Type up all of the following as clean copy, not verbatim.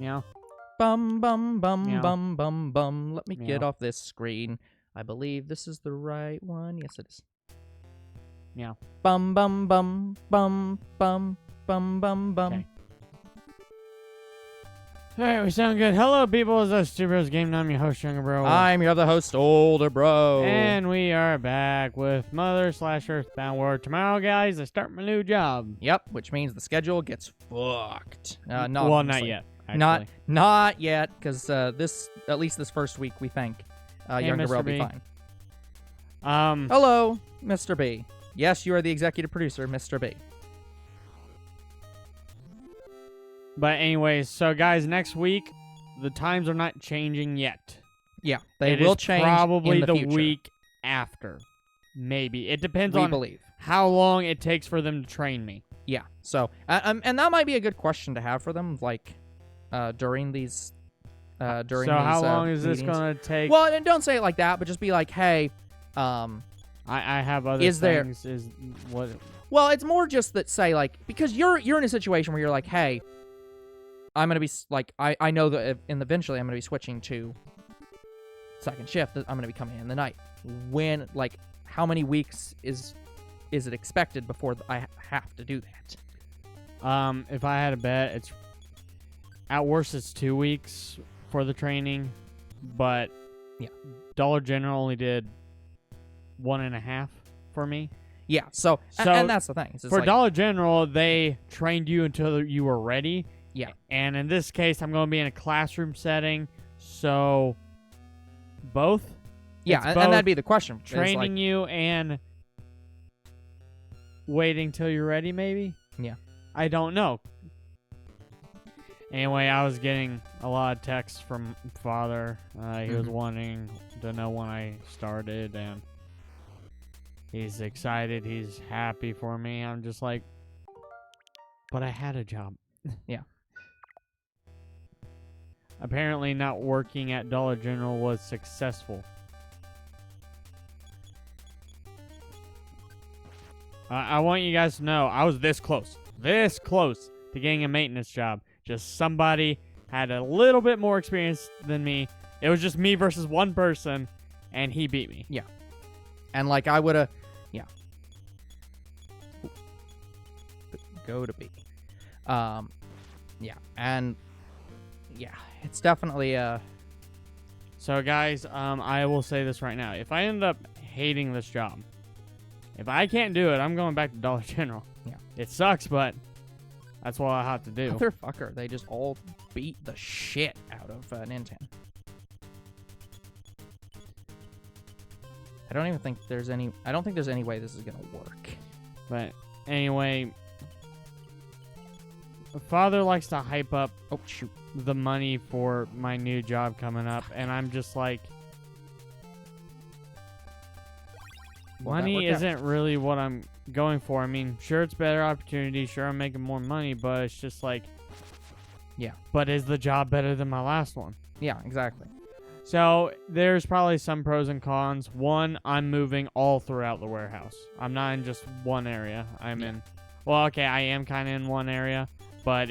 Meow. Bum, bum, bum, Meow. bum, bum, bum. Let me get Meow. off this screen. I believe this is the right one. Yes, it is. Meow. Bum, bum, bum, bum, bum, bum, bum, bum. Okay. Alright, we sound good. Hello, people. It's us, Two Bros Game. I'm your host, Younger Bro. I'm your other host, Older Bro. And we are back with Mother/Earthbound, where tomorrow, guys, I start my new job. Yep, which means the schedule gets fucked. Not well, honestly. not yet. Actually. Not yet, because at least this first week, we think Younger Mr. Bro will be B. fine. Hello, Mr. B. Yes, you are the executive producer, Mr. B. But anyways, so guys, next week, the times are not changing yet. Yeah, they It will is change probably in the future. week after. Maybe. It depends we on believe. how long it takes for them to train me. Yeah, so, and that might be a good question to have for them, like, during these, So how long is this meetings. going to take? Well, and don't say it like that, but just be like, hey, I have other is there- things. Is what? Well, it's more just that say, like, because you're in a situation where you're like, hey, I'm going to be, like, I know that eventually I'm going to be switching to second shift. I'm going to be coming in the night. When, like, how many weeks is it expected before I have to do that? If I had a bet, it's at worst it's 2 weeks for the training, but yeah, Dollar General only did 1.5 for me. Yeah, so and that's the thing. For Dollar General, they trained you until you were ready. Yeah. And in this case, I'm going to be in a classroom setting, so both. Yeah, and that'd be the question. Training you and waiting till you're ready, maybe? Yeah. I don't know. Anyway, I was getting a lot of texts from Father. He was wanting to know when I started, and he's excited. He's happy for me. I'm just like, but I had a job. Yeah. Apparently not working at Dollar General was successful. I want you guys to know I was this close to getting a maintenance job. Just somebody had a little bit more experience than me. It was just me versus one person, and he beat me. Yeah. And, like, I would have... Yeah. Go to B. Yeah. And, yeah, it's definitely... So, guys, I will say this right now. If I end up hating this job, if I can't do it, I'm going back to Dollar General. Yeah. It sucks, but that's what I have to do. Motherfucker, they just all beat the shit out of Nintendo. I don't think there's any way this is gonna work. But anyway, Father likes to hype up the money for my new job coming up, and I'm just like, money isn't really what I'm going for. I mean, sure, it's better opportunity. Sure, I'm making more money, but it's just like, yeah. But is the job better than my last one? Yeah, exactly. So there's probably some pros and cons. One, I'm moving all throughout the warehouse. I'm not in just one area. I'm in, well, okay, I am kind of in one area, but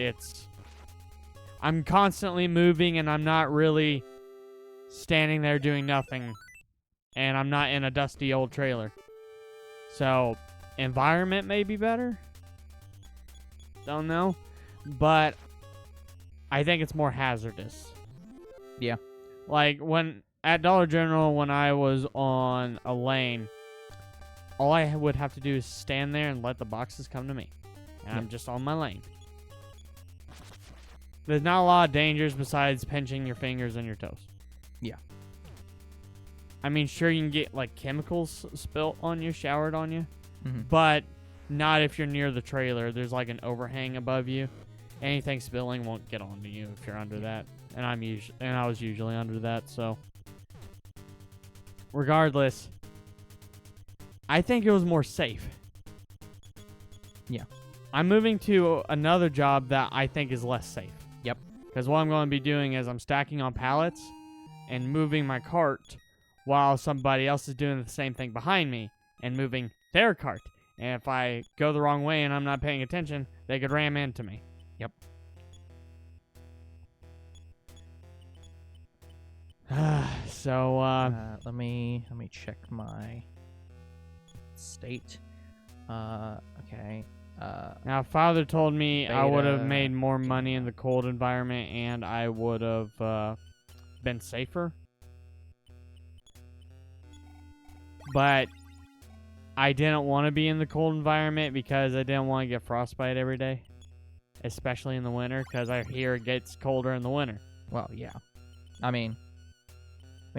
I'm constantly moving, and I'm not really standing there doing nothing, and I'm not in a dusty old trailer. So environment may be better. Don't know. But I think it's more hazardous. Yeah. Like when at Dollar General, when I was on a lane, all I would have to do is stand there and let the boxes come to me. And I'm just on my lane. There's not a lot of dangers besides pinching your fingers and your toes. Yeah. I mean, sure, you can get like chemicals spilt on you, showered on you, Mm-hmm. but not if you're near the trailer. There's like an overhang above you. Anything spilling won't get onto you if you're under that. And I was usually under that, so regardless, I think it was more safe. Yeah. I'm moving to another job that I think is less safe. Yep. Because what I'm going to be doing is I'm stacking on pallets and moving my cart while somebody else is doing the same thing behind me and moving their cart. And if I go the wrong way and I'm not paying attention, they could ram into me. Yep. So, let me check my state. Okay. now Father told me I would have Beta made more money in the cold environment and I would have been safer. But I didn't want to be in the cold environment because I didn't want to get frostbite every day, especially in the winter, because I hear it gets colder in the winter. Well, yeah. I mean,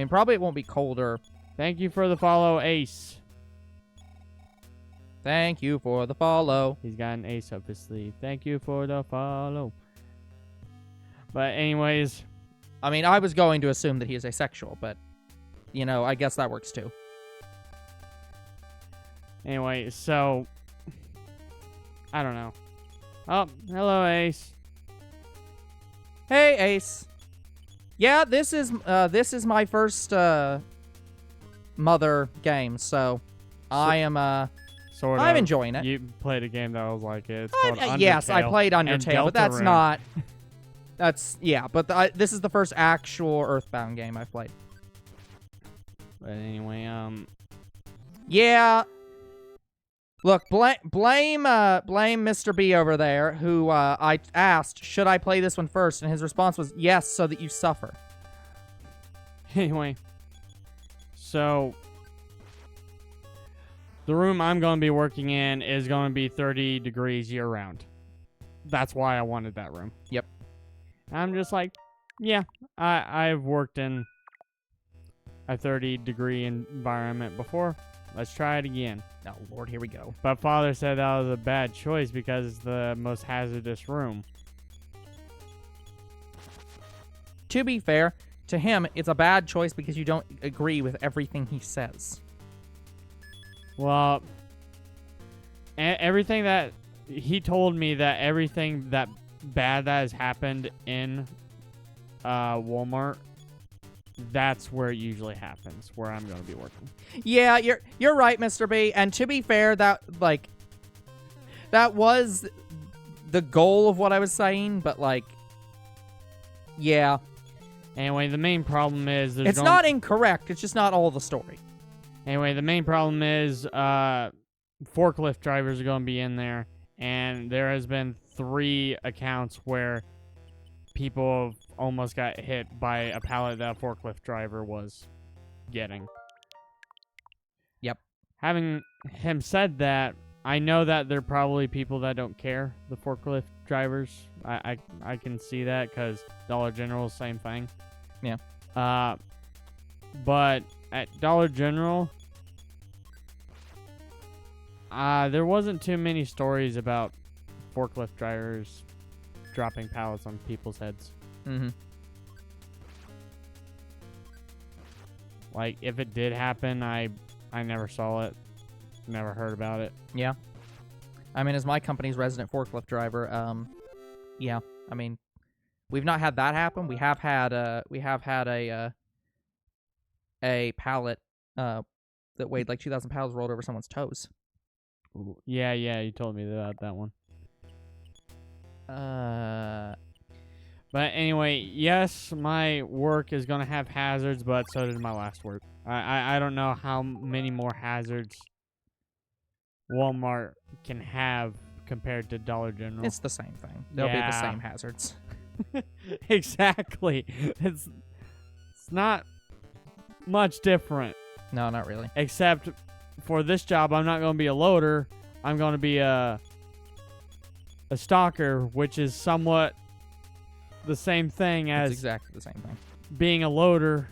probably it won't be colder. Thank you for the follow, Ace. Thank you for the follow. He's got an ace up his sleeve. Thank you for the follow. But anyways, I mean, I was going to assume that he is asexual, but, you know, I guess that works too. anyway, so I don't know. Oh, hello, Ace. Hey, Ace. Yeah, this is my first mother game, so I am Sort I'm of. enjoying it. You played a game that was like it. It's called Undertale. Yes, I played and Undertale, but that's Deltarune. not. That's yeah, but this is the first actual Earthbound game I've played. But anyway, Yeah. Look, blame Mr. B over there, who I asked, should I play this one first, and his response was yes, so that you suffer. Anyway, so the room I'm going to be working in is going to be 30 degrees year round. That's why I wanted that room. Yep. I'm just like, yeah, I've worked in a 30-degree environment before. Let's try it again. Oh, Lord, here we go. But Father said that was a bad choice because it's the most hazardous room. To be fair, to him, it's a bad choice because you don't agree with everything he says. Well, everything that he told me, that everything that bad that has happened in Walmart, that's where it usually happens, where I'm going to be working. Yeah, you're right, Mr. B. And to be fair, that was the goal of what I was saying, but yeah. Anyway, the main problem is It's not incorrect. It's just not all the story. Anyway, the main problem is forklift drivers are going to be in there, and there has been 3 accounts where people have almost got hit by a pallet that a forklift driver was getting. Yep. Having him said that, I know that there are probably people that don't care, the forklift drivers. I can see that because Dollar General, same thing. Yeah. But at Dollar General, there wasn't too many stories about forklift drivers dropping pallets on people's heads. Mm-hmm. Like, if it did happen, I never saw it, never heard about it. Yeah. I mean, as my company's resident forklift driver, yeah. I mean, we've not had that happen. We have had a pallet that weighed like 2,000 pounds rolled over someone's toes. Yeah, you told me about that one. But anyway, yes, my work is going to have hazards, but so did my last work. I don't know how many more hazards Walmart can have compared to Dollar General. It's the same thing. They'll be the same hazards. Exactly. It's not much different. No, not really. Except for this job, I'm not going to be a loader. I'm going to be a stalker, which is somewhat the same thing as It's exactly the same thing. being a loader.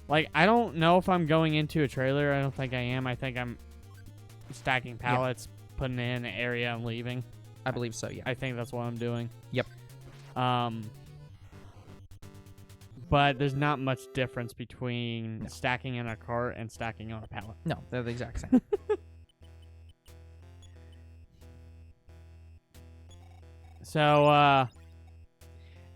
Like, I don't know if I'm going into a trailer. I don't think I am. I think I'm stacking pallets, putting it in an area, and leaving. I believe so, yeah. I think that's what I'm doing. Yep. But there's not much difference between stacking in a cart and stacking on a pallet. No, they're the exact same. So,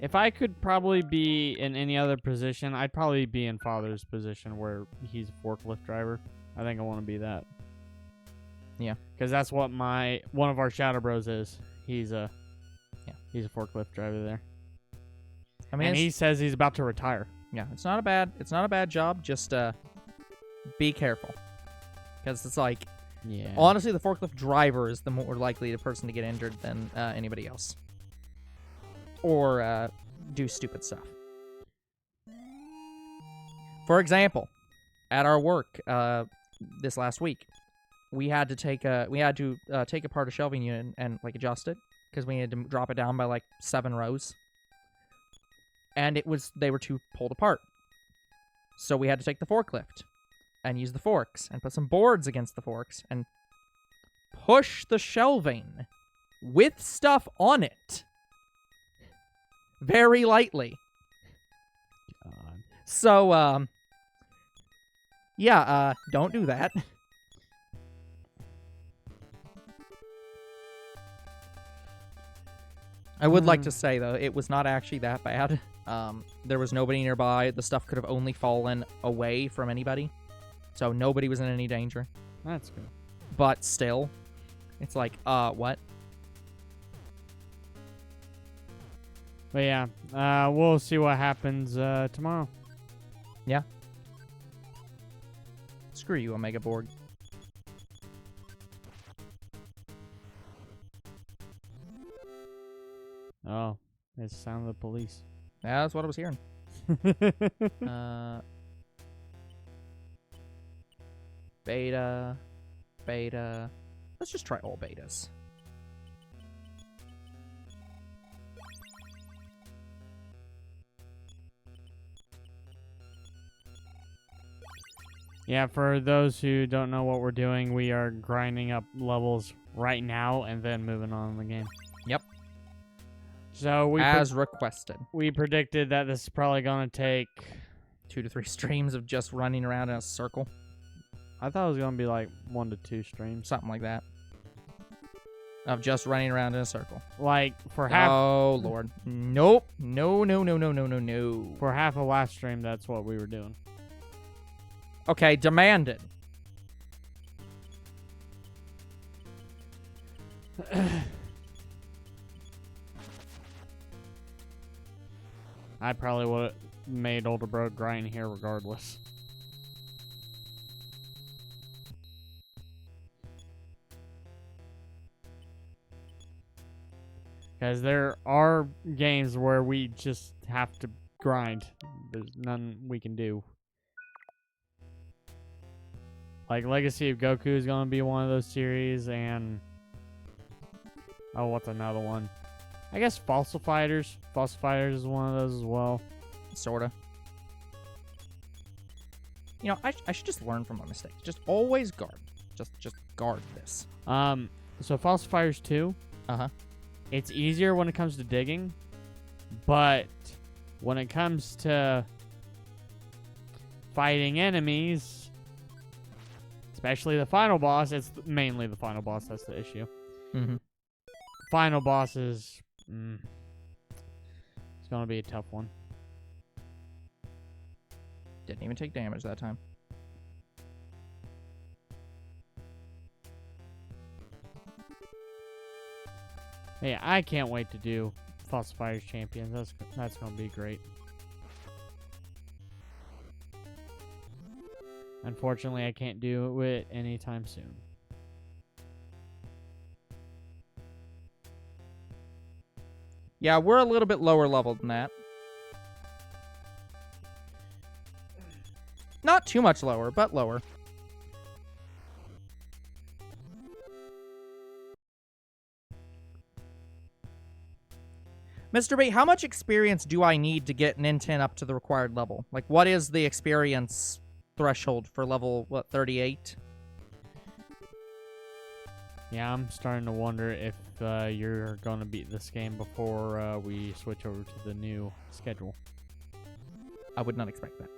if I could probably be in any other position, I'd probably be in Father's position where he's a forklift driver. I think I want to be that. Yeah. Because that's what one of our Shadow Bros is. He's a forklift driver there. I mean, and he says he's about to retire. yeah, it's not a bad job. Just be careful, because it's like, Yeah. honestly, the forklift driver is the more likely the person to get injured than anybody else, or do stupid stuff. For example, at our work this last week, we had to take apart a shelving unit and like adjust it because we needed to drop it down by like 7 rows, and they were too pulled apart. So we had to take the forklift and use the forks and put some boards against the forks and push the shelving with stuff on it very lightly. God. So, yeah, don't do that. I would like to say, though, it was not actually that bad. There was nobody nearby. The stuff could have only fallen away from anybody. So nobody was in any danger. That's good. But still, it's like, what? But yeah, we'll see what happens tomorrow. Yeah. Screw you, Omega Borg. Oh, it's the sound of the police. Yeah, that's what I was hearing. Beta. Let's just try all betas. Yeah, for those who don't know what we're doing, we are grinding up levels right now and then moving on in the game. Yep. So as requested. We predicted that this is probably going to take 2 to 3 streams of just running around in a circle. I thought it was going to be like 1 to 2 streams. Something like that. Of just running around in a circle. Like, for half... Oh, Lord. Nope. No. For half of last stream, that's what we were doing. Okay, demanded. I probably would have made Older Bro grind here regardless. Because there are games where we just have to grind. There's none we can do. Like, Legacy of Goku is going to be one of those series, and... Oh, what's another one? I guess Fossil Fighters. Fossil Fighters is one of those as well. Sorta. You know, I should just learn from my mistakes. Just always guard. Just guard this. So Fossil Fighters 2. Uh-huh. It's easier when it comes to digging, but when it comes to fighting enemies, especially the final boss, it's mainly the final boss that's the issue. Mm-hmm. Final boss is... it's going to be a tough one. Didn't even take damage that time. Yeah, I can't wait to do Fossil Fighters Champions. That's going to be great. Unfortunately, I can't do it anytime soon. Yeah, we're a little bit lower level than that. Not too much lower, but lower. Mr. B, how much experience do I need to get N10 up to the required level? Like, what is the experience threshold for level, 38? Yeah, I'm starting to wonder if you're going to beat this game before we switch over to the new schedule. I would not expect that.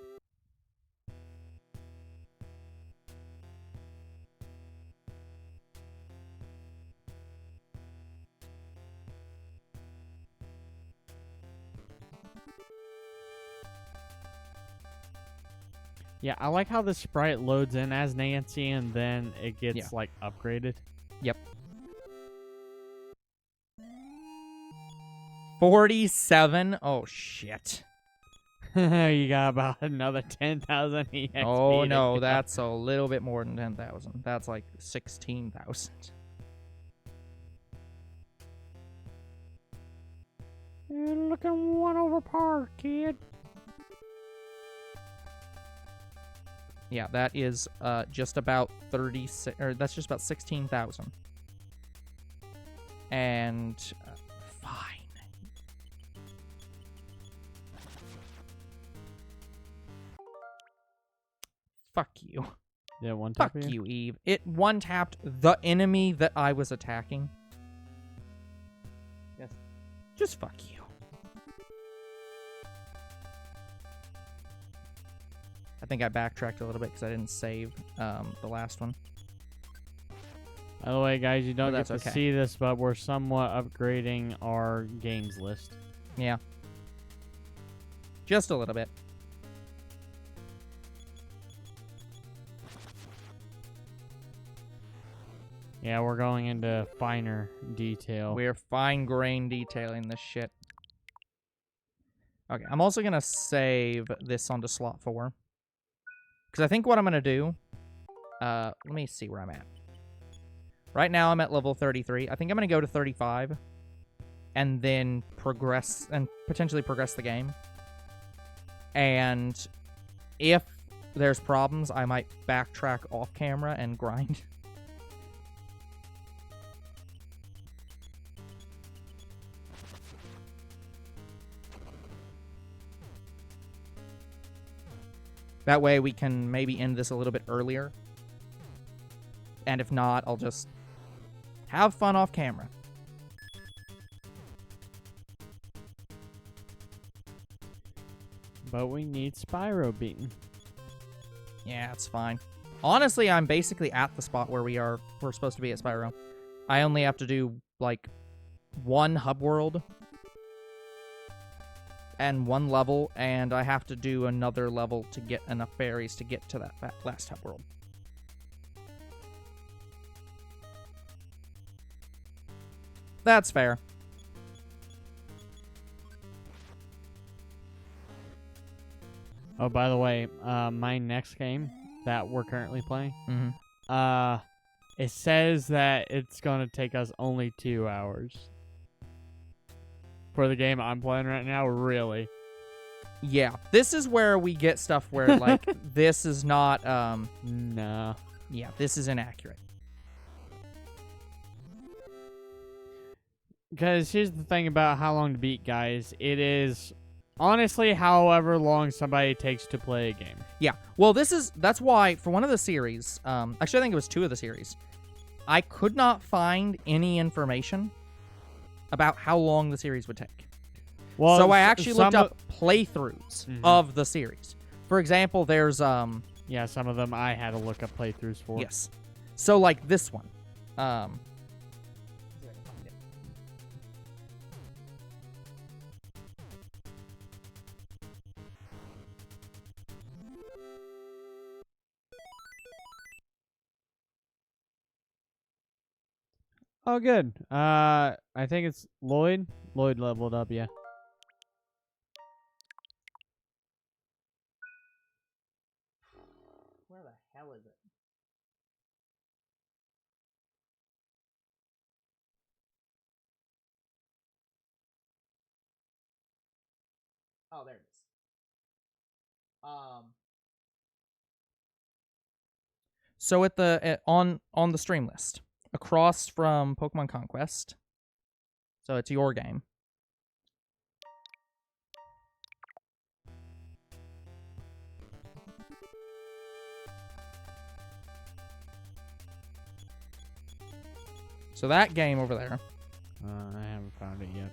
Yeah, I like how the sprite loads in as Nancy and then it gets, like, upgraded. Yep. 47? Oh, shit. You got about another 10,000 EXP. Oh, to no, go. that's a little bit more than 10,000. That's like 16,000. You're looking one over par, kid. Yeah, that is just about 36, or that's just about 16,000. And fine. Fuck you. Yeah, one Fuck tap you, Eve. It one-tapped the enemy that I was attacking. Yes. Just fuck you. I think I backtracked a little bit because I didn't save the last one. By the way, guys, you don't Well, get to that's okay. see this, but we're somewhat upgrading our games list. Yeah. Just a little bit. Yeah, we're going into finer detail. We're fine-grained detailing this shit. Okay, I'm also going to save this onto slot 4. Because I think what I'm going to do... let me see where I'm at. Right now, I'm at level 33. I think I'm going to go to 35. And then progress... And potentially progress the game. And if there's problems, I might backtrack off camera and grind. That way we can maybe end this a little bit earlier. And if not, I'll just have fun off camera. But we need Spyro beaten. Yeah, it's fine. Honestly, I'm basically at the spot where we're supposed to be at Spyro. I only have to do, like, one hub world and one level, and I have to do another level to get enough berries to get to that last hub world. That's fair. Oh, by the way, my next game that we're currently playing, Mm-hmm. it says that it's going to take us only 2 hours. For the game I'm playing right now, really. Yeah, this is where we get stuff where, like, this is not, No. yeah, this is inaccurate. Because here's the thing about how long to beat, guys. It is, honestly, however long somebody takes to play a game. Yeah, well, that's why, for one of the series, actually, I think it was 2 of the series, I could not find any information about how long the series would take. Well, So I actually looked some up playthroughs Mhm. of the series. For example, there's, Yeah, some of them I had to look up playthroughs for. yes. So, like, this one. Oh, good. I think it's Lloyd. Lloyd leveled up, yeah. Where the hell is it? Oh, there it is. So at the on the stream list, across from Pokemon Conquest, so it's your game. So that game over there. I haven't found it yet.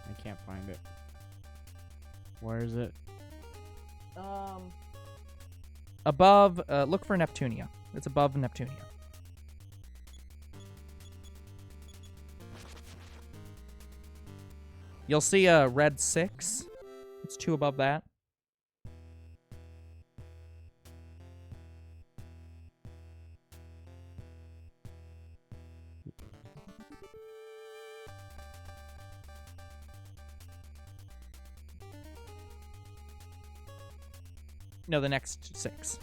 I can't find it. Where is it? Above, look for Neptunia. It's above Neptunia. You'll see a red 6. It's 2 above that. No, the next 6.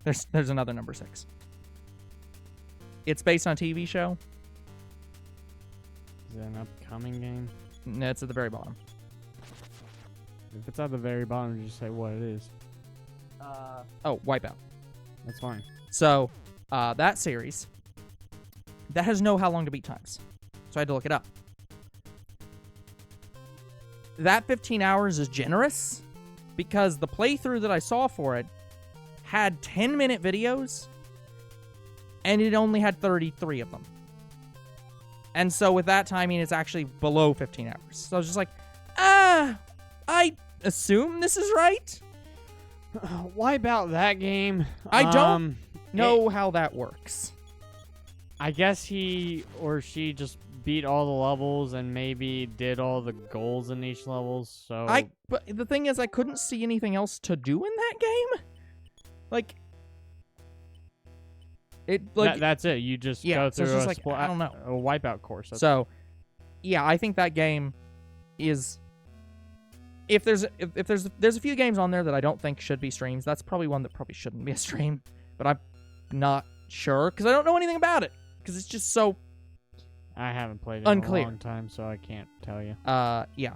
There's another number 6. It's based on a TV show. Is it an upcoming game? No, it's at the very bottom. If it's at the very bottom, just say what it is. Oh, Wipeout. That's fine. So, that series, that has no how long to beat times. So I had to look it up. That 15 hours is generous because the playthrough that I saw for it had 10-minute videos and it only had 33 of them. And so with that timing, it's actually below 15 hours. So I was just like, I assume this is right. Why about that game? I don't know how that works. I guess he or she just beat all the levels and maybe did all the goals in each level. So But the thing is, I couldn't see anything else to do in that game. Like, that's it. You just go through so it's I don't know, a Wipeout course. So, yeah, I think that game is. If there's a few games on there that I don't think should be streams, that's probably one that probably shouldn't be a stream. But I'm not sure because I don't know anything about it because it's just so. I haven't played it unclear. in a long time, so I can't tell you. Yeah.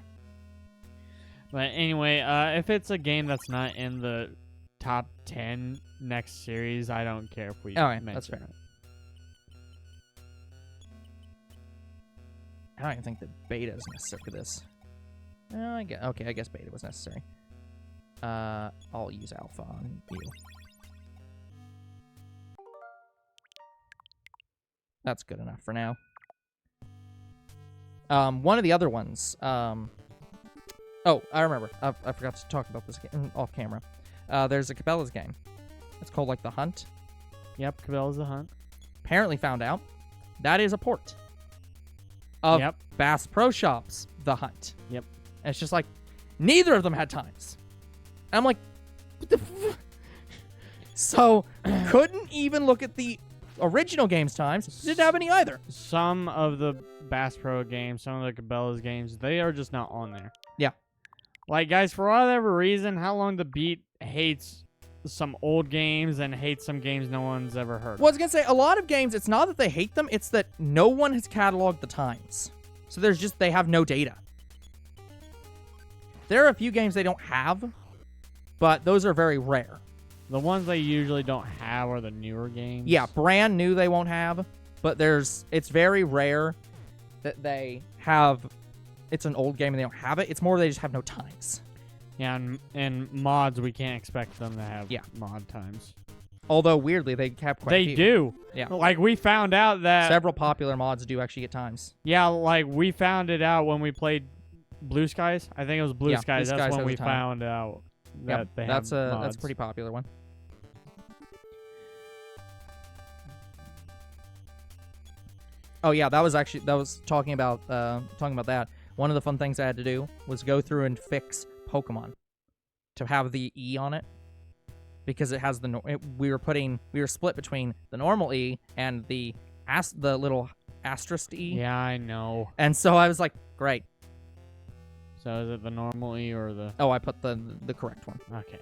But anyway, if it's a game that's not in the top 10 next series, I don't care if we mention that's fair. it. I don't even think that beta is necessary for this. I guess beta was necessary. I'll use alpha on you. That's good enough for now. One of the other ones. Oh, I remember. I forgot to talk about this off camera. There's a Cabela's game. It's called like The Hunt. Yep, Cabela's The Hunt. Apparently found out that is a port of Bass Pro Shops The Hunt. Yep. And it's just like, neither of them had times. And I'm like, what the So, couldn't even look at the original game's times. Didn't have any either. Some of the Bass Pro games, some of the Cabela's games, they are just not on there. Yeah. Like, guys, for whatever reason, How Long to Beat hates some old games and hates some games no one's ever heard of. Well, I was going to say, a lot of games, it's not that they hate them, it's that no one has cataloged the times. So they have no data. There are a few games they don't have, but those are very rare. The ones they usually don't have are the newer games. Yeah, brand new they won't have, but it's very rare that they have, it's an old game and they don't have it. It's more they just have no times. Yeah, and mods, we can't expect them to have Yeah. mod times. Although, weirdly, they have quite a They few. do. Yeah. Like, we found out that... Several popular mods do actually get times. Yeah, like, we found it out when we played Blue Skies. I think it was Blue Skies. Blue That's Skies when has we a time. found out that they have that's mods. a pretty popular one. Oh yeah, that was talking about that. One of the fun things I had to do was go through and fix Pokemon to have the E on it because it has we were split between the normal E and the little asterisk E. Yeah, I know. And so I was like, great. So is it the normal E or the... Oh, I put the correct one. Okay.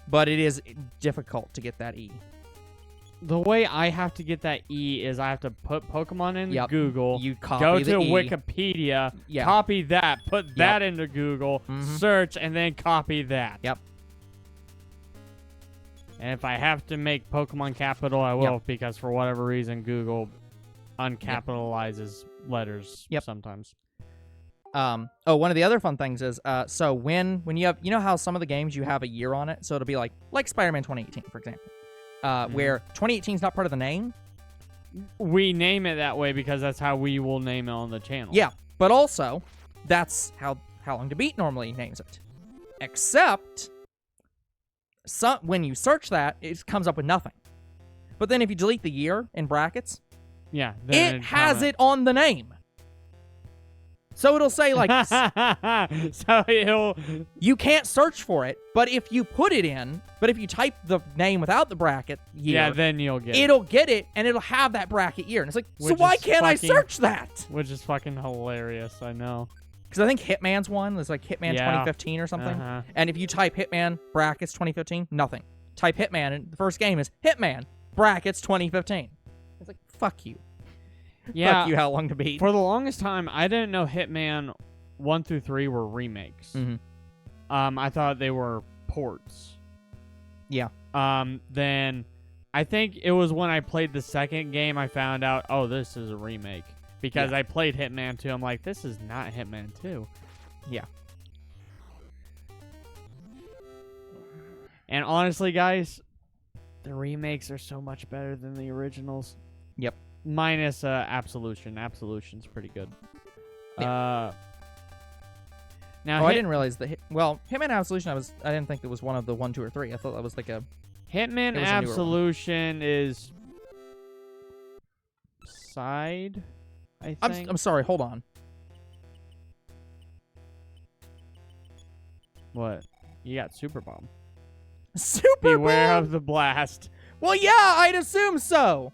But it is difficult to get that E. The way I have to get that E is I have to put Pokemon in Google, You copy go the to E. Wikipedia, Yeah. copy that, put that into Google, Mhm. search, and then copy that. Yep. And if I have to make Pokemon capital, I will, because for whatever reason, Google uncapitalizes letters sometimes. One of the other fun things is, so when you have, how some of the games you have a year on it, so it'll be like Spider-Man 2018, for example, where 2018 is not part of the name. We name it that way because that's how we will name it on the channel. Yeah, but also, that's how Long to Beat normally names it. Except, when you search that, it comes up with nothing. But then if you delete the year in brackets, then it has it on the name. So it'll say, like, so you can't search for it, but if you type the name without the bracket year, then you'll get it. It'll get it, and it'll have that bracket year. And it's like, so Which why is can't I search that? Which is fucking hilarious, I know. Because I think Hitman's one. There's like Hitman Yeah. 2015 or something. Uh-huh. And if you type Hitman brackets 2015, nothing. Type Hitman, and the first game is Hitman brackets 2015. It's like, fuck you. Yeah. Fuck you, how long to beat. For the longest time, I didn't know Hitman 1 through 3 were remakes. Mhm. I thought they were ports. Yeah. Then I think it was when I played the second game I found out, oh, this is a remake. Because I played Hitman 2. I'm like, this is not Hitman 2. Yeah. And honestly, guys, the remakes are so much better than the originals. Yep. Minus Absolution. Absolution's pretty good. Yeah. Now, I didn't realize that. Hitman Absolution, I didn't think it was one of the 1, 2, or 3. I thought that was like a. Hitman it was a newer one. Absolution is side, I think. I'm sorry. Hold on. What? You got Super Bomb. Super Beware Bomb? of the blast. Well, yeah, I'd assume so.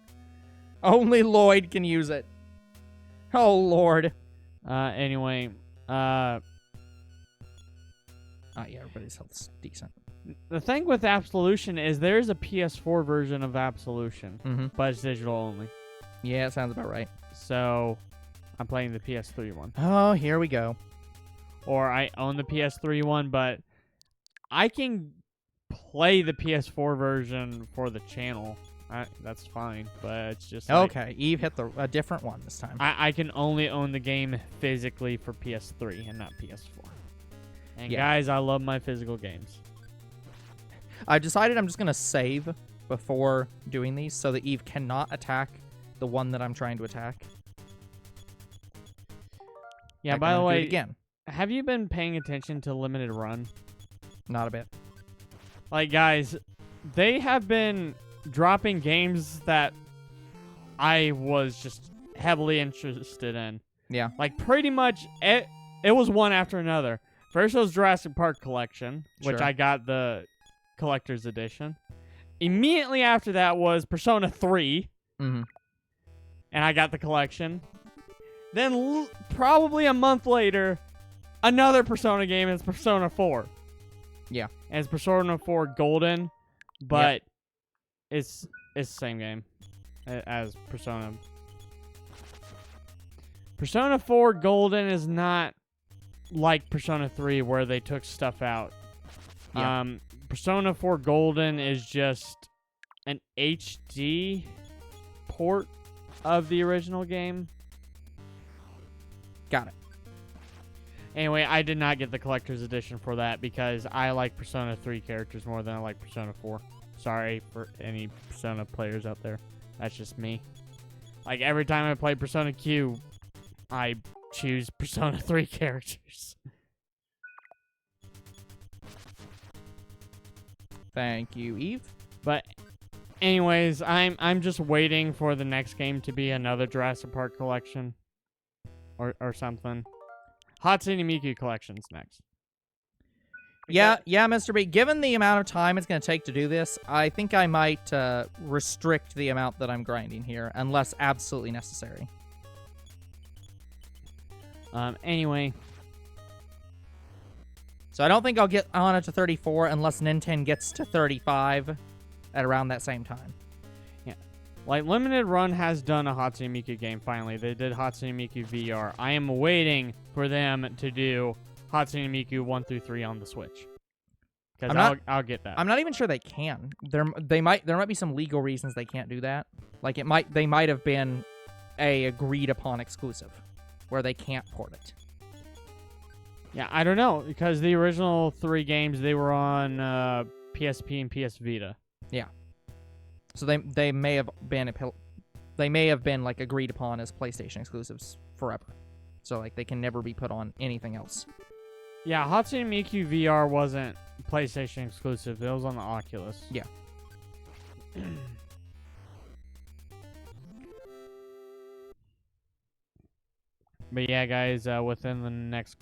Only Lloyd can use it. Oh Lord. Anyway, Yeah, everybody's health's decent. the thing with Absolution is there's a PS4 version of Absolution, Mm-hmm. but it's digital only. Yeah, it sounds about right. So, I'm playing the PS3 one. Oh, here we go. Or I own the PS3 one, but I can play the PS4 version for the channel. That's fine, but it's just like, Okay, Eve hit a different one this time. I can only own the game physically for PS3 and not PS4. And guys, I love my physical games. I've decided I'm just going to save before doing these so that Eve cannot attack the one that I'm trying to attack. Yeah, Like, by I'm the gonna do way, it again. have you been paying attention to Limited Run? Not a bit. Like, guys, they have been dropping games that I was just heavily interested in. Yeah. Like, pretty much, it was one after another. First was Jurassic Park Collection, which Sure. I got the collector's edition. Immediately after that was Persona 3, Mm-hmm. and I got the collection. Then, probably a month later, another Persona game is Persona 4. Yeah. And it's Persona 4 Golden, but it's the same game as Persona. Persona 4 Golden is not like Persona 3 where they took stuff out. Yeah. Persona 4 Golden is just an HD port of the original game. Got it. Anyway, I did not get the collector's edition for that because I like Persona 3 characters more than I like Persona 4. Sorry for any Persona players out there. That's just me. Like, every time I play Persona Q, I choose Persona 3 characters. Thank you, Eve. But anyways, I'm just waiting for the next game to be another Jurassic Park collection or something. Hatsune Miku collection's next. Yeah, Mr. B. Given the amount of time it's going to take to do this, I think I might restrict the amount that I'm grinding here, unless absolutely necessary. Anyway. So I don't think I'll get on it to 34 unless Nintendo gets to 35 at around that same time. Yeah. Like, Limited Run has done a Hatsune Miku game finally. They did Hatsune Miku VR. I am waiting for them to do Hatsune Miku 1 through 3 on the Switch. Because I'll get that. I'm not even sure they can. There might be some legal reasons they can't do that. Like they might have been a agreed upon exclusive where they can't port it. Yeah, I don't know, because the original 3 games, they were on PSP and PS Vita. Yeah. So they may have been like agreed upon as PlayStation exclusives forever. So like they can never be put on anything else. Yeah, Hatsune Miku VR wasn't PlayStation exclusive. It was on the Oculus. Yeah. But yeah, guys, within the next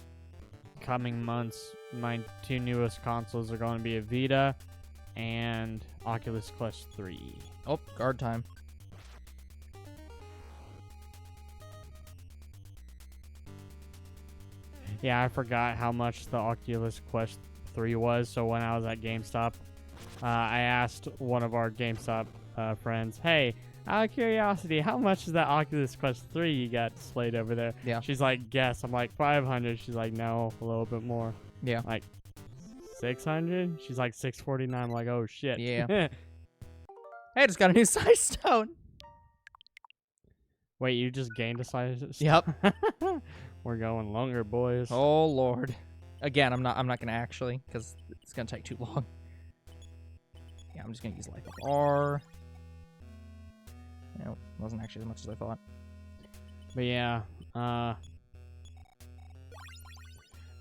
coming months, my 2 newest consoles are going to be a Vita and Oculus Quest 3. Oh, guard time. Yeah, I forgot how much the Oculus Quest 3 was. So when I was at GameStop, I asked one of our GameStop friends, "Hey, out of curiosity, how much is that Oculus Quest 3 you got displayed over there?" Yeah. She's like, "Guess." I'm like, 500. She's like, "No, a little bit more." Yeah. Like 600. She's like 649. I'm like, "Oh shit." Yeah. Hey, I just got a new size stone. Wait, you just gained a size? Yep. We're going longer, boys. Oh Lord. Again, I'm not gonna actually, because it's gonna take too long. Yeah, I'm just gonna use life up R. No, wasn't actually as much as I thought. But yeah,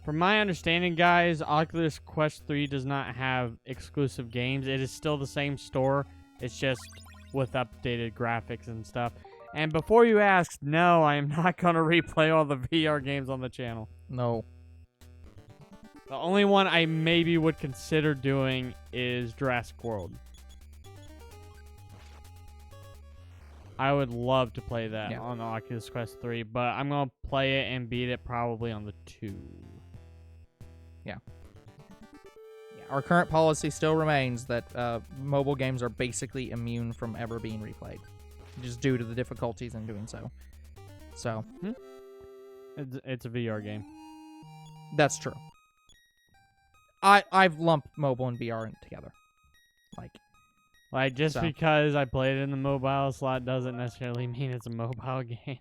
from my understanding, guys, Oculus Quest 3 does not have exclusive games. It is still the same store. It's just with updated graphics and stuff. And before you ask, no, I am not going to replay all the VR games on the channel. No. The only one I maybe would consider doing is Jurassic World. I would love to play that on the Oculus Quest 3, but I'm going to play it and beat it probably on the 2. Yeah. Our current policy still remains that mobile games are basically immune from ever being replayed, just due to the difficulties in doing so. So, It's a VR game. that's true. I've lumped mobile and VR together. Like, just So. because I played it in the mobile slot doesn't necessarily mean it's a mobile game.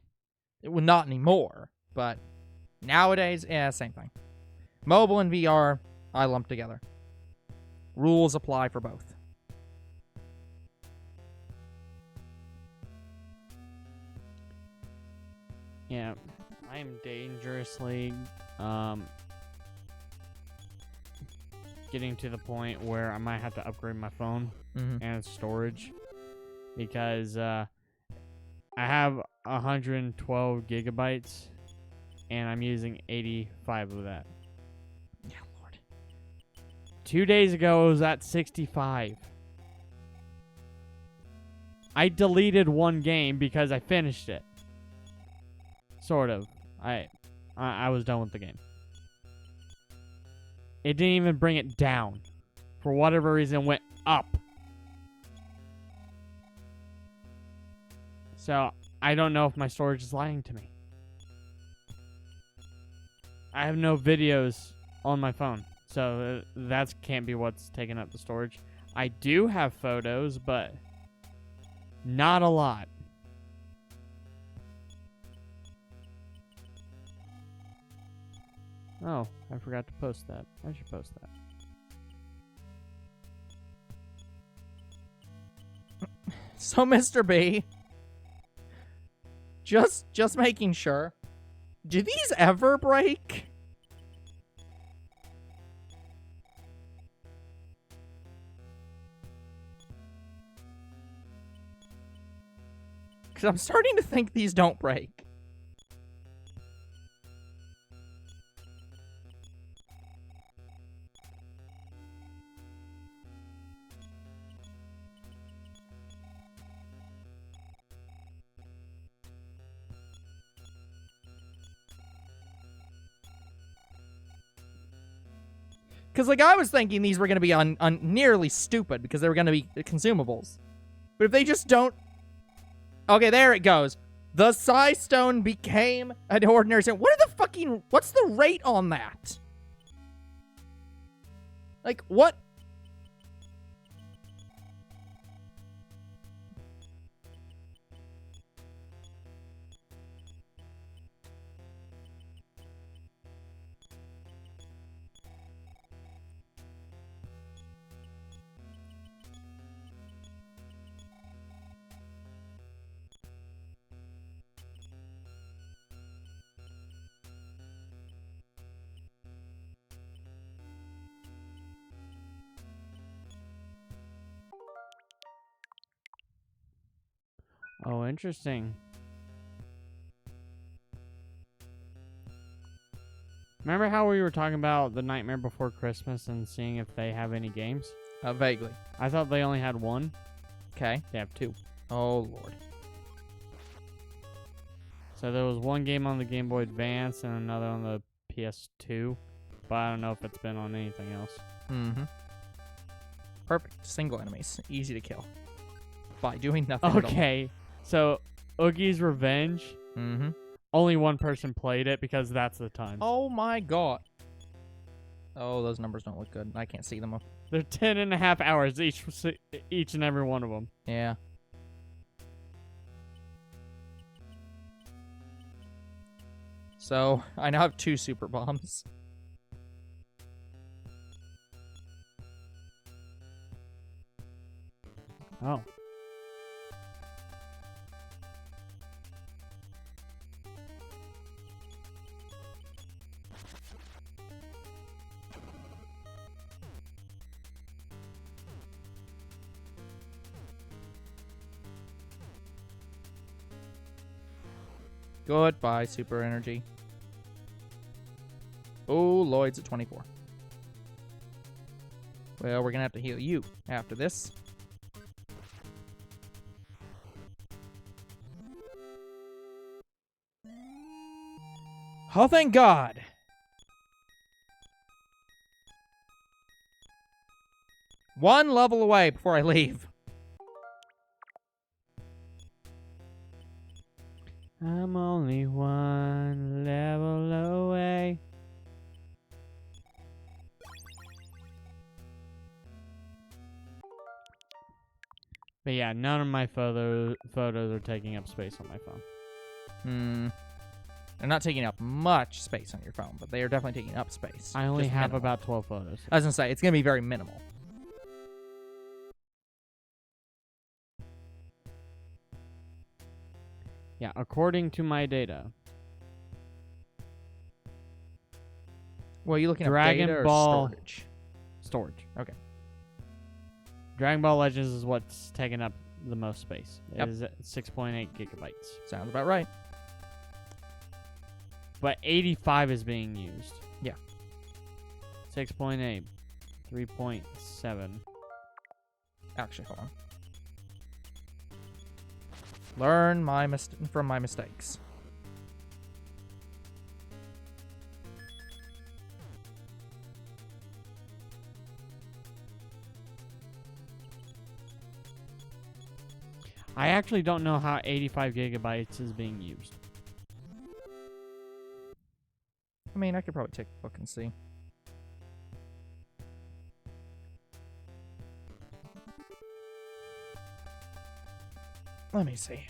Well, not anymore, but nowadays, yeah, same thing. Mobile and VR, I lump together. Rules apply for both. Yeah, I am dangerously getting to the point where I might have to upgrade my phone and its storage, because I have 112 gigabytes and I'm using 85 of that. Yeah, Lord. 2 days ago, it was at 65. I deleted one game because I finished it. Sort of. I was done with the game. It didn't even bring it down. For whatever reason, it went up. So, I don't know if my storage is lying to me. I have no videos on my phone. So, that can't be what's taking up the storage. I do have photos, but not a lot. Oh, I forgot to post that. I should post that. So, Mr. B, just making sure. Do these ever break? Because I'm starting to think these don't break. Because, like, I was thinking these were going to be on nearly stupid because they were going to be consumables. But if they just don't... Okay, there it goes. The Psy Stone became an ordinary stone. What are the fucking... What's the rate on that? Like, what... Oh, interesting. Remember how we were talking about The Nightmare Before Christmas and seeing if they have any games? Vaguely. I thought they only had one. Okay. They have 2. Oh, Lord. So there was one game on the Game Boy Advance and another on the PS2, but I don't know if it's been on anything else. Mm-hmm. Perfect. Single enemies. Easy to kill. By doing nothing at all. Okay, so Oogie's Revenge, Mm-hmm. only one person played it because that's the time. Oh my god. Oh, those numbers don't look good. I can't see them. They're 10.5 hours each and every one of them. Yeah. So, I now have 2 super bombs. Oh. Goodbye, super energy. Oh, Lloyd's at 24. Well, we're gonna have to heal you after this. Oh, thank God. One level away before I leave. I'm only one level away. But yeah, none of my photos are taking up space on my phone. They're not taking up much space on your phone, but they are definitely taking up space. I only Just have minimal. about 12 photos. I was gonna say, it's gonna be very minimal. Yeah, according to my data. Well, are you looking at Dragon data or Ball- storage? Storage. Okay. Dragon Ball Legends is what's taking up the most space. Yep. It is at 6.8 gigabytes. Sounds about right. But 85 is being used. Yeah. 6.8. 3.7. Actually, hold on. Learn from my mistakes. I actually don't know how 85 gigabytes is being used. I mean, I could probably take a look and see. Let me see.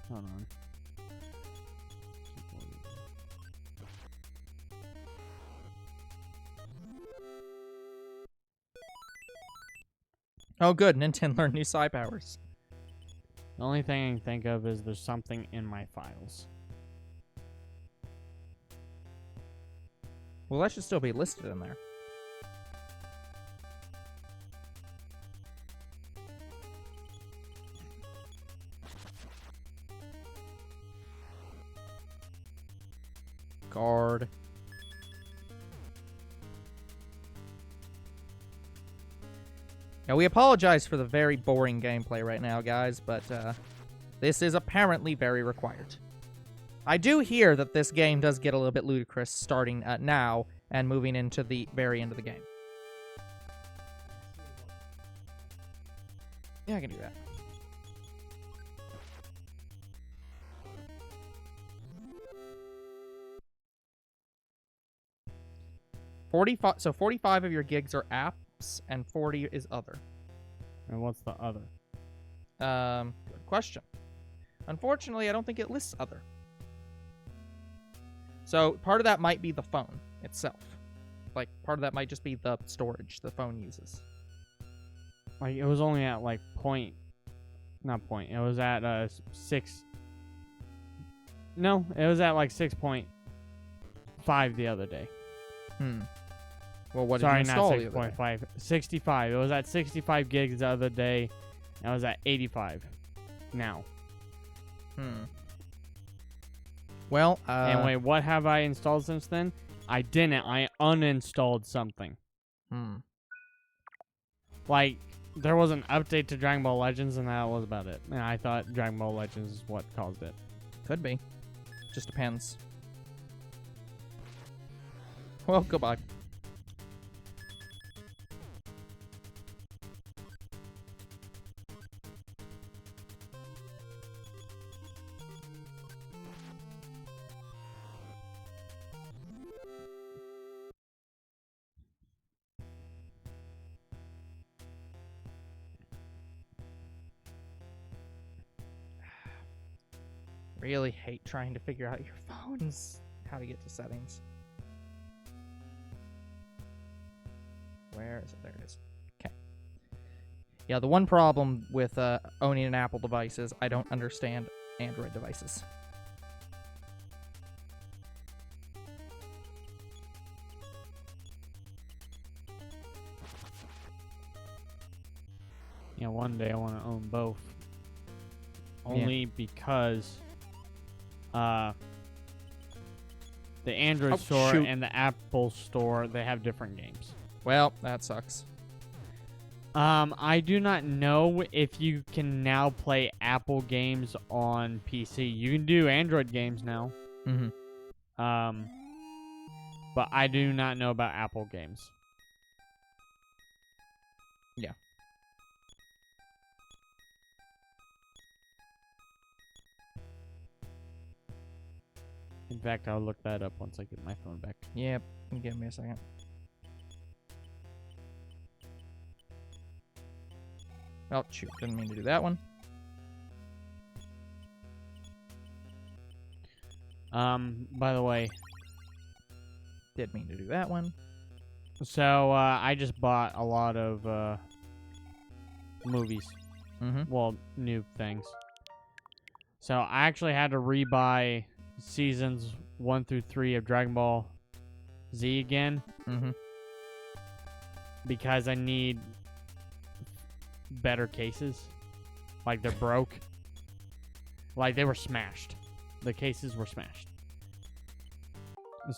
Hold on. Oh, good. Nintendo learned new psi powers. The only thing I can think of is there's something in my files. Well, that should still be listed in there. Guard. Now, we apologize for the very boring gameplay right now, guys, but this is apparently very required. I do hear that this game does get a little bit ludicrous starting at now and moving into the very end of the game. Yeah, I can do that. So 45 of your gigs are apps, and 40 is other. And what's the other? Good question. Unfortunately, I don't think it lists other. So part of that might be the phone itself. Like, part of that might just be the storage the phone uses. Like, it was only at, like, not point. It was at, 6. No, it was at, like, 6.5 the other day. Well, what Sorry, did you install not the other day? 6.5. 65. It was at 65 gigs the other day. And I was at 85 now. Well, And wait, what have I installed since then? I didn't. I uninstalled something. Like, there was an update to Dragon Ball Legends, and that was about it. And I thought Dragon Ball Legends is what caused it. Could be. Just depends. Well, goodbye. Really hate trying to figure out your phone's how to get to settings. Where is it? There it is. Okay. Yeah, the one problem with owning an Apple device is I don't understand Android devices. Yeah, one day I want to own both. Only because the Android store shoot. and the Apple store, they have different games. Well, that sucks. I do not know if you can now play Apple games on PC. You can do Android games now. Mm-hmm. But I do not know about Apple games. Yeah. In fact, I'll look that up once I get my phone back. Yep. Give me a second. Oh, shoot. Didn't mean to do that one. By the way, Did mean to do that one. so I just bought a lot of movies. Mm-hmm. Well, new things. So I actually had to rebuy seasons 1 through 3 of Dragon Ball Z again Mm-hmm. because I need better cases. Like, they're broke. Like, they were smashed. The cases were smashed.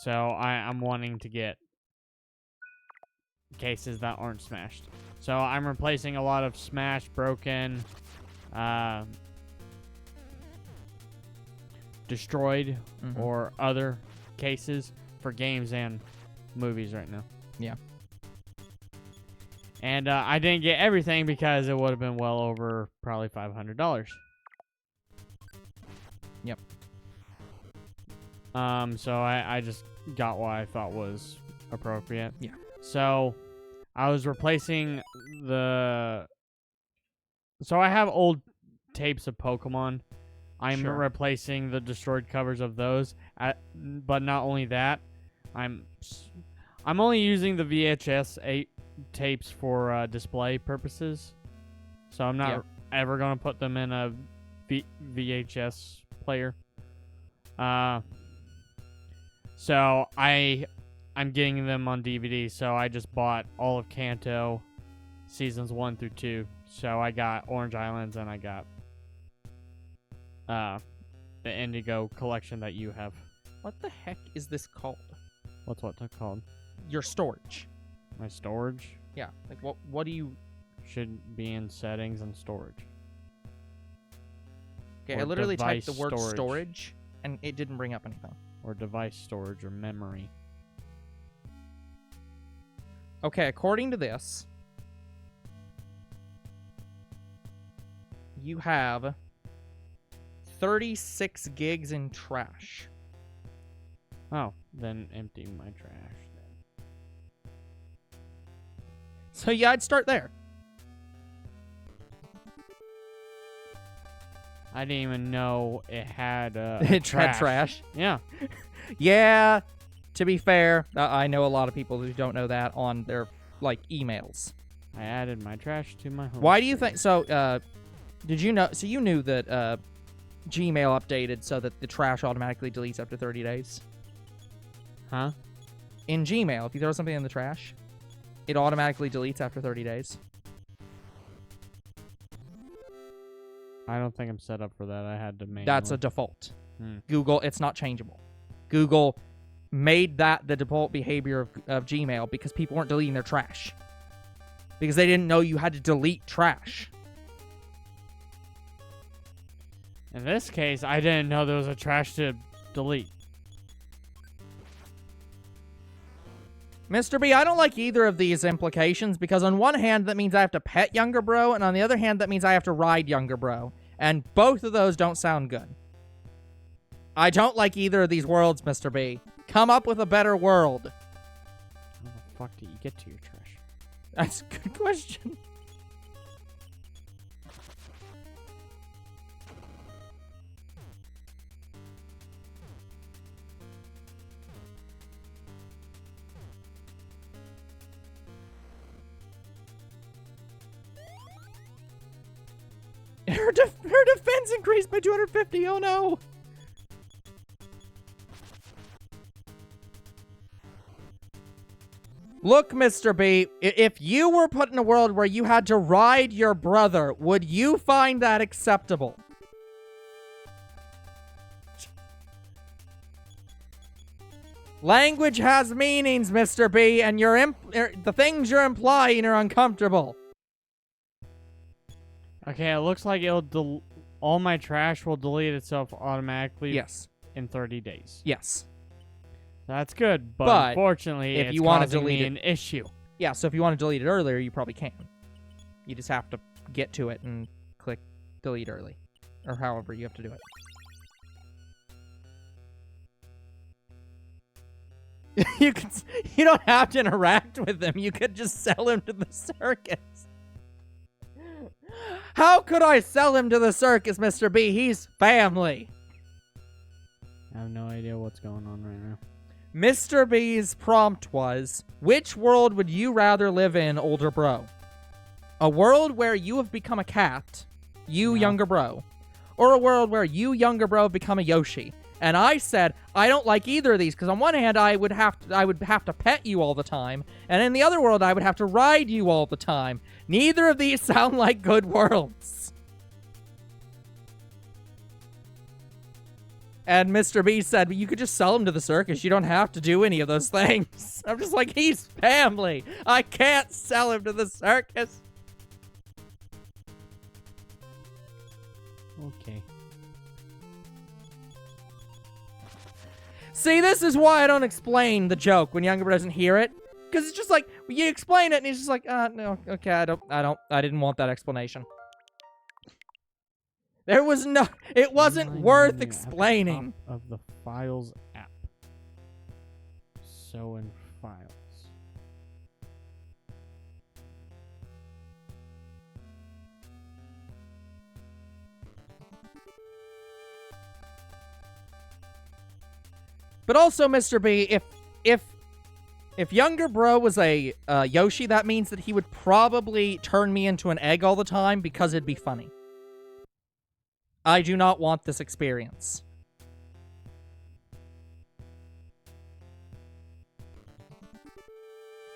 So I'm wanting to get cases that aren't smashed. So I'm replacing a lot of smashed, broken, destroyed, Mm-hmm. or other cases for games and movies right now. Yeah. And I didn't get everything because it would have been well over probably $500. Yep. So I just got what I thought was appropriate. Yeah. So I was replacing the... So I have old tapes of Pokemon. I'm Sure. replacing the destroyed covers of those. But not only that, I'm only using the VHS 8 tapes for display purposes. So I'm not ever going to put them in a VHS player. So I'm getting them on DVD. So I just bought all of Kanto seasons 1 through 2. So I got Orange Islands and I got the Indigo collection that you have. What the heck is this called? What's called? Your storage. My storage Yeah. Like what do you... should be in settings and storage. Okay, Or I literally typed the device word storage. storage and it didn't bring up anything. Or device storage or memory. Okay, according to this, you have 36 gigs in trash. Oh, then empty my trash then. So yeah, I'd start there. I didn't even know it had It had trash. Yeah. Yeah, to be fair, I know a lot of people who don't know that on their like emails. I added my trash to my home. Why do you screen. think so? Did you know? So you knew that Gmail updated so that the trash automatically deletes after 30 days? Huh? In Gmail, if you throw something in the trash, it automatically deletes after 30 days. I don't think I'm set up for that. I had to manually. That's a default. Hmm. Google, it's not changeable. Google made that the default behavior of Gmail because people weren't deleting their trash. Because they didn't know you had to delete trash. In this case, I didn't know there was a trash to delete. Mr. B, I don't like either of these implications because on one hand, that means I have to pet younger bro, and on the other hand, that means I have to ride younger bro. And both of those don't sound good. I don't like either of these worlds, Mr. B. Come up with a better world. How the fuck do you get to your trash? That's a good question. Her defense increased by 250. Oh no. Look, Mr. B, if you were put in a world where you had to ride your brother, would you find that acceptable? Language has meanings, Mr. B, and the things you're implying are uncomfortable. Okay, it looks like all my trash will delete itself automatically. Yes. In 30 days. Yes. That's good, but unfortunately, if it's you want to causing delete me an issue. Yeah, so if you want to delete it earlier, you probably can. You just have to get to it and click delete early, or however you have to do it. You don't have to interact with him. You could just sell him to the circus. How could I sell him to the circus, Mr. B? He's family. I have no idea what's going on right now. Mr. B's prompt was, which world would you rather live in, older bro? A world where you have become a cat, younger bro, or a world where you, younger bro, become a Yoshi? And I said, I don't like either of these, because on one hand, I would have to pet you all the time, and in the other world, I would have to ride you all the time. Neither of these sound like good worlds. And Mr. B said, you could just sell him to the circus. You don't have to do any of those things. I'm just like, he's family. I can't sell him to the circus. Okay. See, this is why I don't explain the joke when younger doesn't hear it. Because it's just like, you explain it and he's just like, no, okay, I didn't want that explanation. There was no, it wasn't worth explaining. Of the Files app. So in Files. But also, Mr. B, if younger bro was a Yoshi, that means that he would probably turn me into an egg all the time because it'd be funny. I do not want this experience.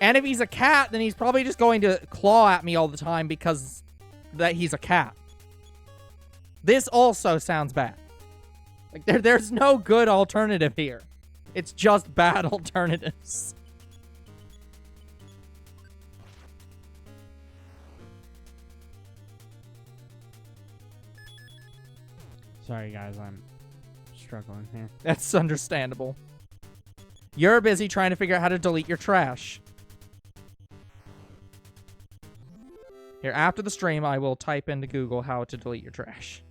And if he's a cat, then he's probably just going to claw at me all the time because that he's a cat. This also sounds bad. Like there's no good alternative here. It's just bad alternatives. Sorry, guys, I'm struggling here. That's understandable. You're busy trying to figure out how to delete your trash. Here, after the stream, I will type into Google how to delete your trash.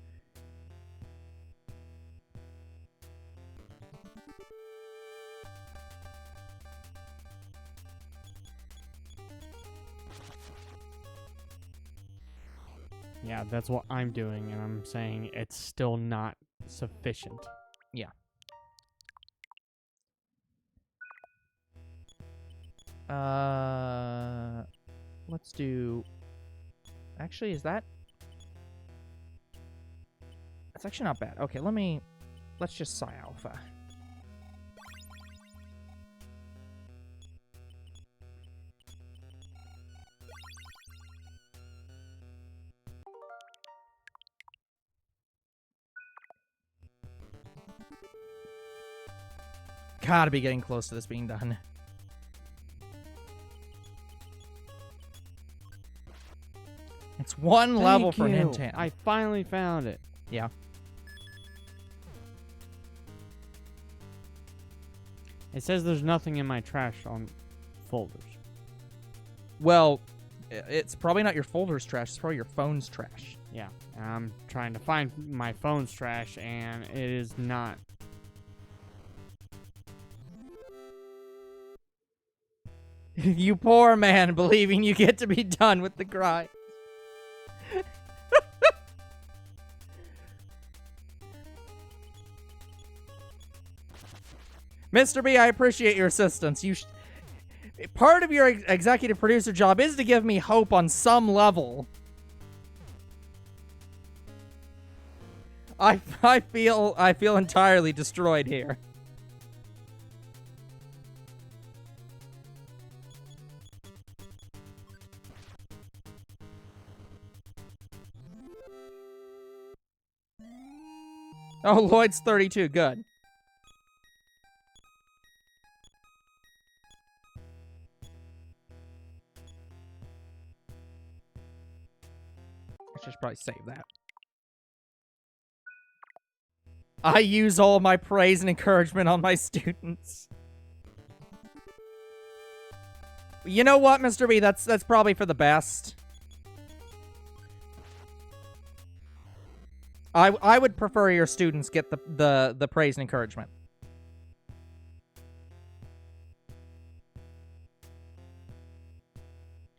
Yeah, that's what I'm doing, and I'm saying it's still not sufficient. Yeah. Let's do... Actually, is that... That's actually not bad. Okay, let's just Psi Alpha. Gotta be getting close to this being done. It's one level for Nintendo. I finally found it. Yeah. It says there's nothing in my trash on folders. Well, it's probably not your folder's trash. It's probably your phone's trash. Yeah, I'm trying to find my phone's trash, and it is not. You poor man, believing you get to be done with the grind. Mr. B, I appreciate your assistance. Part of your executive producer job is to give me hope on some level. I feel entirely destroyed here. Oh, Lloyd's 32. Good. I should probably save that. I use all my praise and encouragement on my students. You know what, Mr. B? That's probably for the best. I would prefer your students get the praise and encouragement.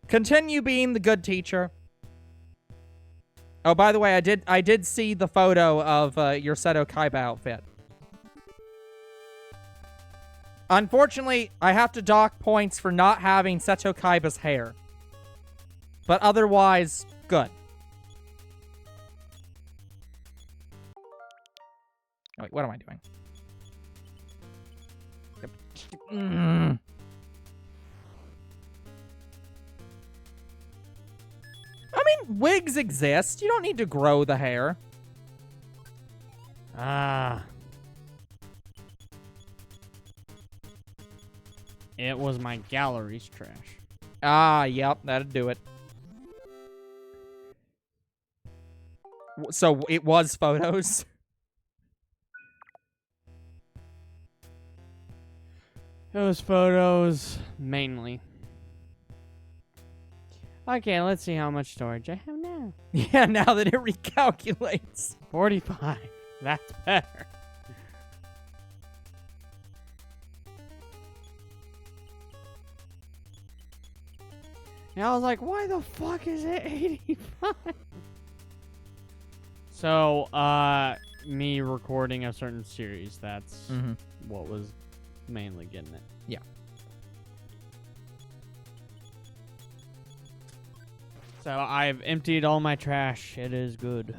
Continue being the good teacher. Oh, by the way, I did see the photo of your Seto Kaiba outfit. Unfortunately, I have to dock points for not having Seto Kaiba's hair. But otherwise, good. Oh, wait, what am I doing? I mean, wigs exist. You don't need to grow the hair. Ah. It was my gallery's trash. Ah, yep, that'd do it. So it was photos? It was photos, mainly. Okay, let's see how much storage I have now. Yeah, now that it recalculates. 45. That's better. And I was like, why the fuck is it 85? So, me recording a certain series, that's what was mainly getting it. Yeah. So I've emptied all my trash. It is good.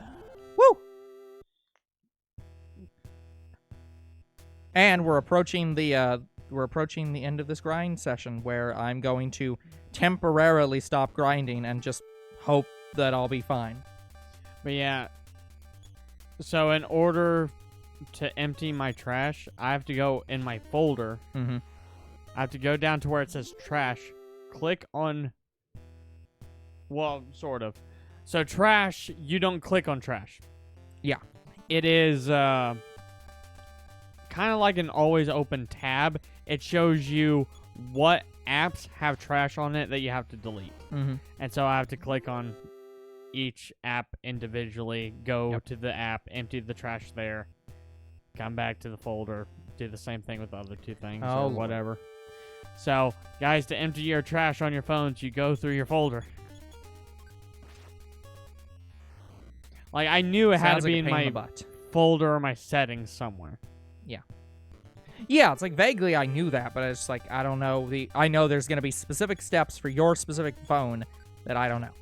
Woo! And we're approaching the end of this grind session where I'm going to temporarily stop grinding and just hope that I'll be fine. But yeah. So in order to empty my trash, I have to go in my folder. Mm-hmm. I have to go down to where it says trash, click on. Well, sort of. So trash, you don't click on trash. Yeah. It is kind of like an always open tab. It shows you what apps have trash on it that you have to delete. Mm-hmm. And so I have to click on each app individually, go to the app, empty the trash there, come back to the folder, do the same thing with the other two things or whatever. So, guys, to empty your trash on your phones, you go through your folder. Like, I knew it had to be in my folder or my settings somewhere. Yeah. Yeah, it's like vaguely I knew that, but it's like, I don't know. I know there's going to be specific steps for your specific phone that I don't know.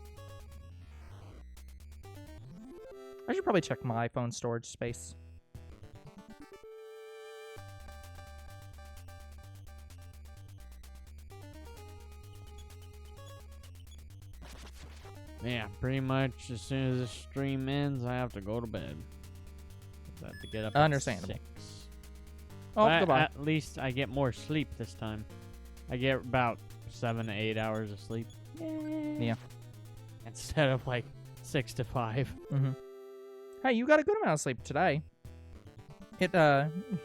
I should probably check my phone storage space. Yeah, pretty much as soon as the stream ends, I have to go to bed. I have to get up Understandable. at 6. Oh, But goodbye. at least I get more sleep this time. I get about 7 to 8 hours of sleep. Yay. Yeah. Instead of like 6 to 5. Mm-hmm. Hey, you got a good amount of sleep today.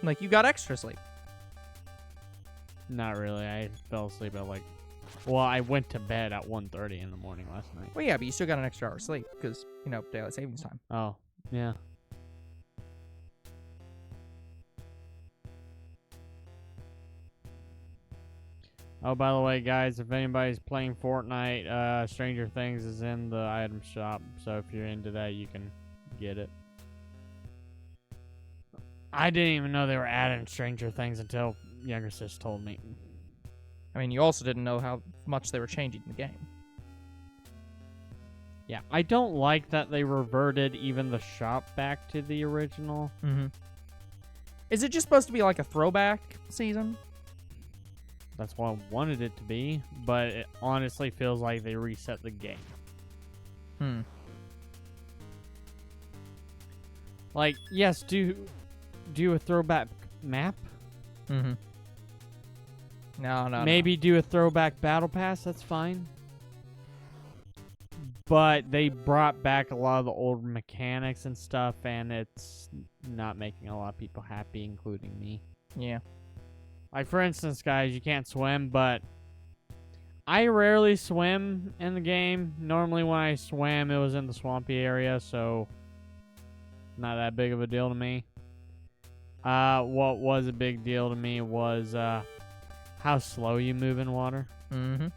Like you got extra sleep. Not really. I fell asleep at like Well, I went to bed at 1:30 in the morning last night. Well, yeah, but you still got an extra hour of sleep because, daylight savings time. Oh, yeah. Oh, by the way, guys, if anybody's playing Fortnite, Stranger Things is in the item shop. So if you're into that, you can get it. I didn't even know they were adding Stranger Things until younger sis told me. I mean, you also didn't know how much they were changing the game. Yeah, I don't like that they reverted even the shop back to the original. Mm-hmm. Is it just supposed to be like a throwback season? That's what I wanted it to be, but it honestly feels like they reset the game. Like, yes, do a throwback map. Mm-hmm. No. Maybe do a throwback battle pass. That's fine. But they brought back a lot of the old mechanics and stuff, and it's not making a lot of people happy, including me. Yeah. Like, for instance, guys, you can't swim, but I rarely swim in the game. Normally when I swam, it was in the swampy area, so not that big of a deal to me. What was a big deal to me was how slow you move in water. Mm-hmm.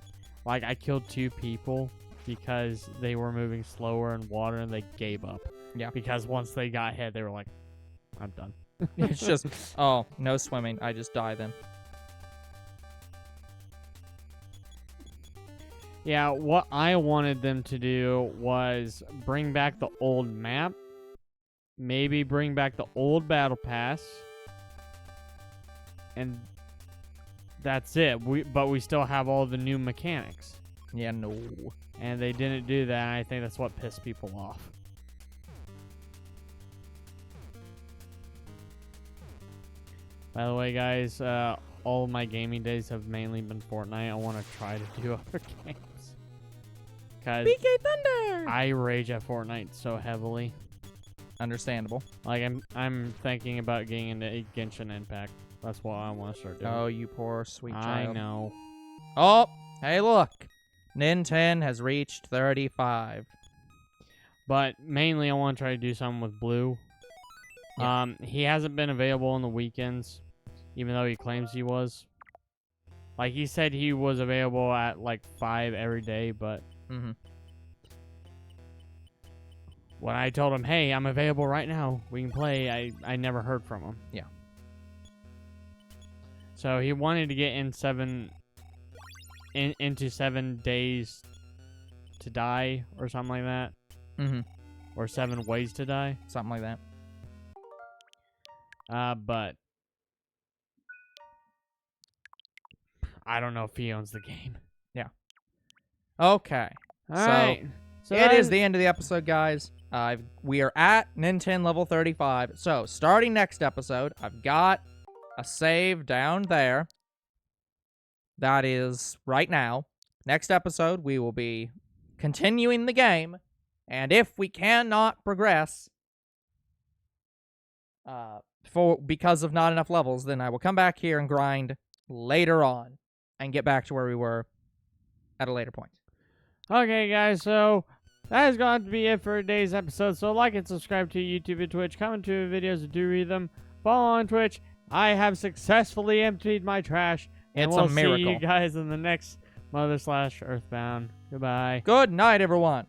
Like, I killed 2 people because they were moving slower in water, and they gave up. Yeah. Because once they got hit, they were like, I'm done. It's just, oh, no swimming. I just die then. Yeah, what I wanted them to do was bring back the old map. Maybe bring back the old battle pass. And that's it. But we still have all the new mechanics. Yeah, no. And they didn't do that, and I think that's what pissed people off. By the way, guys, all of my gaming days have mainly been Fortnite. I want to try to do other games. Because BK Thunder! I rage at Fortnite so heavily. Understandable. Like, I'm thinking about getting into Genshin Impact. That's what I want to start doing. Oh, you poor sweet child. I know. Oh, hey, look. Nintendo has reached 35. But mainly I want to try to do something with Blue. Yeah. He hasn't been available on the weekends, even though he claims he was. Like, he said he was available at, like, 5 every day, but when I told him, hey, I'm available right now, we can play, I never heard from him. Yeah. So he wanted to get in into 7 days to die, or something like that. Or 7 ways to die. Something like that. But I don't know if he owns the game. Yeah. Okay. Alright. So it is the end of the episode, guys. We are at Nintendo level 35. So, starting next episode, I've got a save down there. That is right now. Next episode, we will be continuing the game. And if we cannot progress because of not enough levels, then I will come back here and grind later on and get back to where we were at a later point. Okay, guys, so that is going to be it for today's episode. So like and subscribe to YouTube and Twitch. Comment to videos and do read them. Follow on Twitch. I have successfully emptied my trash. And It's we'll a miracle. see you guys in the next Mother/Earthbound. Goodbye. Good night, everyone.